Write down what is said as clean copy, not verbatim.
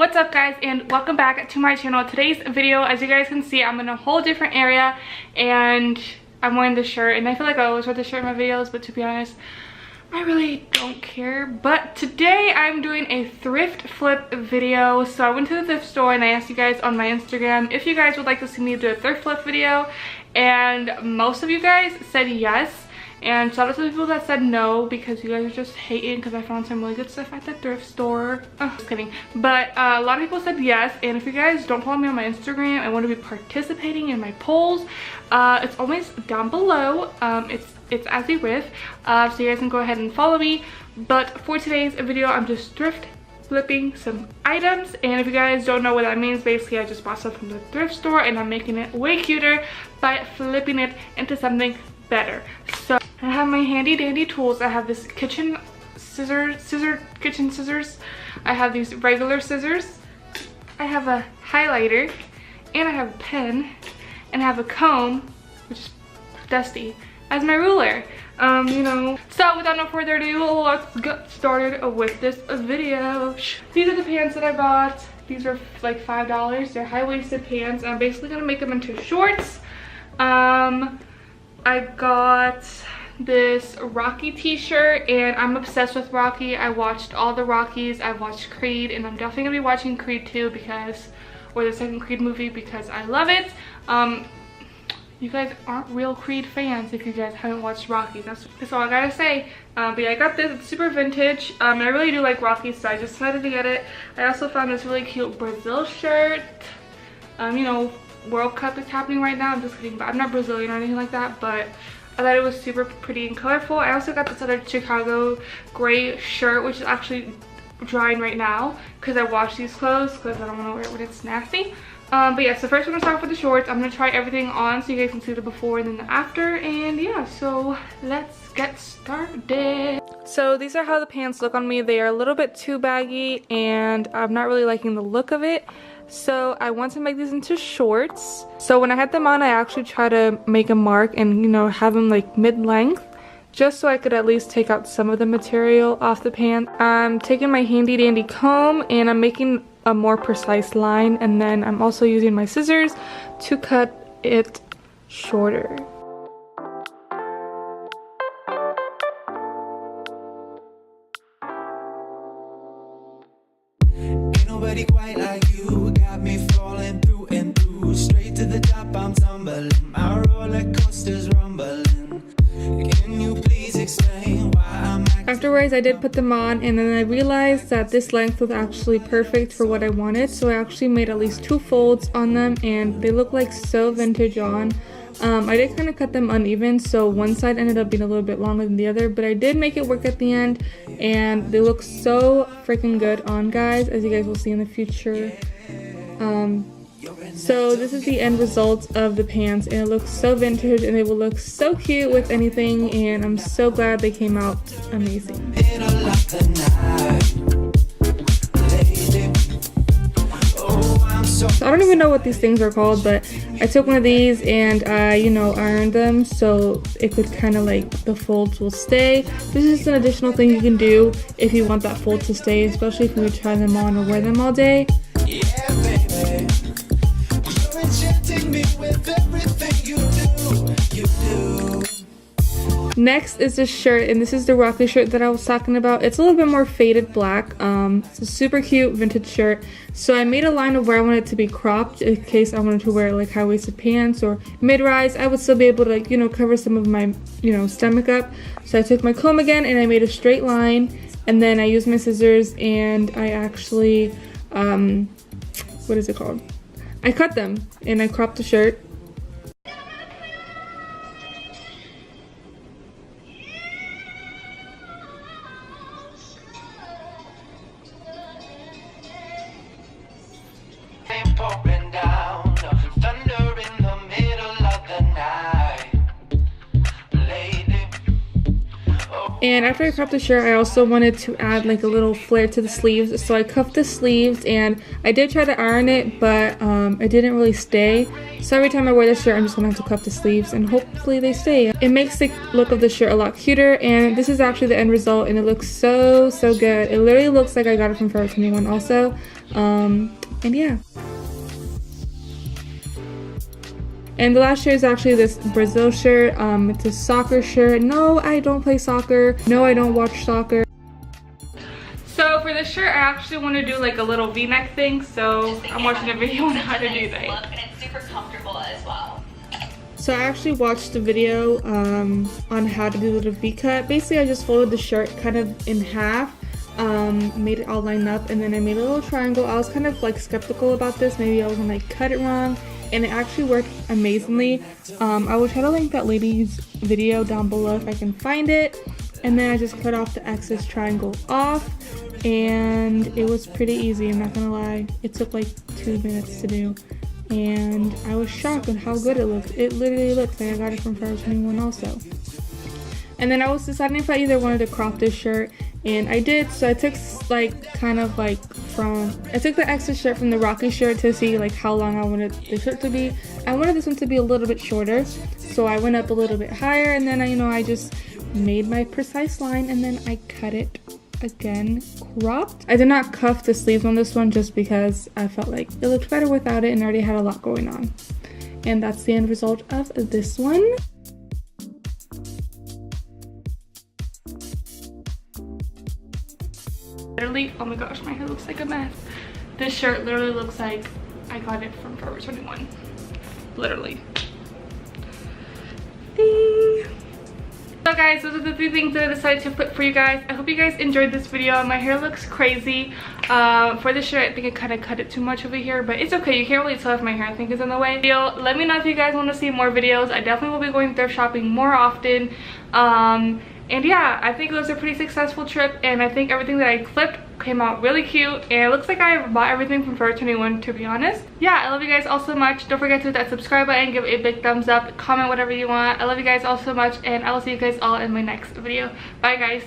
What's up guys, and welcome back to my channel. Today's video, as you guys can see, I'm in a whole different area and I'm wearing this shirt, and I feel like I always wear this shirt in my videos, but to be honest, I really don't care. But today I'm doing a thrift flip video. So I went to the thrift store and I asked you guys on my Instagram if you guys would like to see me do a thrift flip video, and most of you guys said yes. And shout out to the people that said no, because you guys are just hating because I found some really good stuff at the thrift store. Just kidding. But a lot of people said yes, and if you guys don't follow me on my Instagram and want to be participating in my polls, it's always down below. It's Azyadeth, so you guys can go ahead and follow me. But for today's video, I'm just thrift flipping some items, and if you guys don't know what that means, basically I just bought stuff from the thrift store and I'm making it way cuter by flipping it into something better. So I have my handy dandy tools. I have this kitchen kitchen scissors. I have these regular scissors. I have a highlighter, and I have a pen, and I have a comb, which is dusty, as my ruler. You know. So without no further ado, let's get started with this video. These are the pants that I bought. These are like $5. They're high-waisted pants. I'm basically gonna make them into shorts. I got this Rocky t-shirt, and I'm obsessed with Rocky. I watched all the Rockies. I've watched Creed, and I'm definitely gonna be watching Creed 2 or the second Creed movie, because I love it. You guys aren't real Creed fans if you guys haven't watched Rocky. That's all I gotta say. But yeah, I got this. It's super vintage. And I really do like Rocky, so I just decided to get it. I also found this really cute Brazil shirt. You know, World Cup is happening right now. I'm just kidding, but I'm not Brazilian or anything like that, but I thought it was super pretty and colorful. I also got this other Chicago gray shirt, which is actually drying right now because I washed these clothes because I don't want to wear it when it's nasty. But yeah, so first we're gonna start off with the shorts. I'm gonna try everything on so you guys can see the before and then the after, and yeah, so let's get started. So these are how the pants look on me. They are a little bit too baggy and I'm not really liking the look of it. So I want to make these into shorts. So when I had them on, I actually tried to make a mark and, you know, have them like mid-length, just so I could at least take out some of the material off the pants. I'm taking my handy dandy comb and I'm making a more precise line, and then I'm also using my scissors to cut it shorter. Ain't nobody quite like you, got me falling through and through, straight to the top I'm tumbling, my roller coaster's rumbling. Can you please explain why I'm Afterwards, I did put them on, and then I realized that this length was actually perfect for what I wanted, so I actually made at least 2 folds on them, and they look like so vintage on. I did kind of cut them uneven, so one side ended up being a little bit longer than the other, but I did make it work at the end, and they look so freaking good on, guys, as you guys will see in the future. So this is the end result of the pants, and it looks so vintage, and they will look so cute with anything, and I'm so glad they came out amazing. So I don't even know what these things are called, but I took one of these and I, you know, ironed them so it could kind of like, the folds will stay. This is an additional thing you can do if you want that fold to stay, especially if you would try them on or wear them all day. yeah, baby. You're enchanting me with everything you do. Next is this shirt, and this is the Rocky shirt that I was talking about. It's a little bit more faded black. It's a super cute vintage shirt. So I made a line of where I wanted it to be cropped in case I wanted to wear like high-waisted pants or mid-rise. I would still be able to, like, you know, cover some of my, you know, stomach up. So I took my comb again and I made a straight line, and then I used my scissors and I actually, what is it called? I cut them and I cropped the shirt. Pouring down, thunder in the middle of the night. Lady, oh. And after I cropped the shirt, I also wanted to add like a little flare to the sleeves. So I cuffed the sleeves and I did try to iron it, but it didn't really stay. So every time I wear the shirt, I'm just gonna have to cuff the sleeves and hopefully they stay. It makes the look of the shirt a lot cuter, and this is actually the end result, and it looks so good. It literally looks like I got it from Forever 21 also. And yeah. And the last shirt is actually this Brazil shirt. It's a soccer shirt. No, I don't play soccer. No, I don't watch soccer. So for this shirt, I actually want to do like a little v-neck thing. So I'm watching a video on how to do that. And it's super comfortable as well. So I actually watched a video on how to do a little v-cut. Basically, I just folded the shirt kind of in half. Made it all line up, and then I made a little triangle. I was kind of like skeptical about this. Maybe I was gonna like cut it wrong. And it actually worked amazingly. I will try to link that lady's video down below if I can find it. And then I just cut off the excess triangle off, and it was pretty easy, I'm not gonna lie. It took like 2 minutes to do, and I was shocked at how good it looked. It literally looks like I got it from Forever 21 also. And then I was deciding if I either wanted to crop this shirt, and I did. So I took like kind of like I took the extra shirt from the Rocky shirt to see like how long I wanted the shirt to be. I wanted this one to be a little bit shorter, so I went up a little bit higher, and then I just made my precise line, and then I cut it again, cropped. I did not cuff the sleeves on this one just because I felt like it looked better without it, and I already had a lot going on. And that's the end result of this one. Literally, oh my gosh, my hair looks like a mess. This shirt literally looks like I got it from Forever 21. Literally. Ding. So guys, those are the 3 things that I decided to flip for you guys. I hope you guys enjoyed this video. My hair looks crazy. For this shirt, I think I kind of cut it too much over here, but it's okay. You can't really tell if my hair I think is in the way. Let me know if you guys want to see more videos. I definitely will be going thrift shopping more often. And yeah, I think it was a pretty successful trip, and I think everything that I flipped came out really cute, and it looks like I bought everything from Forever 21, to be honest. Yeah, I love you guys all so much. Don't forget to hit that subscribe button, give it a big thumbs up, comment whatever you want. I love you guys all so much, and I will see you guys all in my next video. Bye guys.